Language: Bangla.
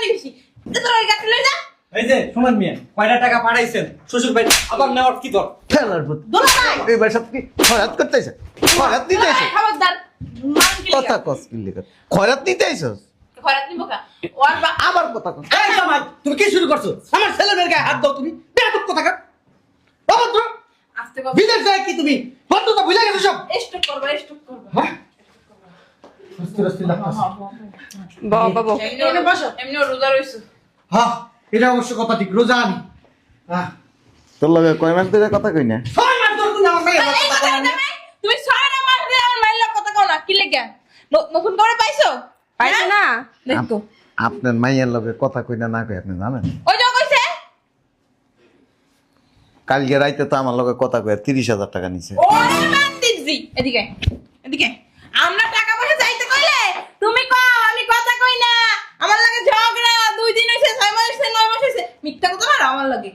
মারামারি বেশি তোর ওই গাড়ি লই যা এই যে শুনুন মিয়া কয়টা টাকা পাঠাইছেন শ্বশুর ভাই আবার নেওয়ার কি দর ফেলার পুত দোলা ভাই এই ভাই সব কি খয়রাত করতেছে খয়রাত নিতে আইছো খবরদার মান কি কথা কস কি লেখা খয়রাত নিতে আইছস খরাত নিবো কা ওর বা আবার কথা কস এই জামাই তুমি কি শুরু করছো আমার ছেলেদের গায়ে হাত দাও তুমি বেয়াদব কোথাকার অভদ্র আস্তে কথা বিদেশ যায় কি তুমি বন্ধুটা ভুলে গেছো সব স্টপ করবা হ্যাঁ আস্তে আস্তে লাগতাছে বাবা এমনি বসো এমনি রোজা রইছো হ্যাঁ এটা অবশ্য কথা ঠিক রোজা আমি হ্যাঁ তোর লগে কয় মাস ধরে কথা কই না 6 মাস ধরে তুমি আমার মেয়ে এই কথা বলতে নাই তুমি ছয়টা মাস ধরে আমার মাইল কথা কও না কি লাগা নতুন করে পাইছো পাইছো না দেখো আপনার মাইয়ের লগে কথা কই না কই আপনি জানেন ওই যে কইছে কালকে রাইতে তো আমার লগে কথা কই 30,000 টাকা নিছে ওরে বান্দিজি এদিকে এদিকে আমরা টাকা পয়সা চাইতে কইলে তুমি কও আমি কথা কই না আমার লাগে ঝগড়া 2 দিন হইছে 6 মাস হইছে 9 মাস হইছে মিথ্যা কথা না আমার লাগে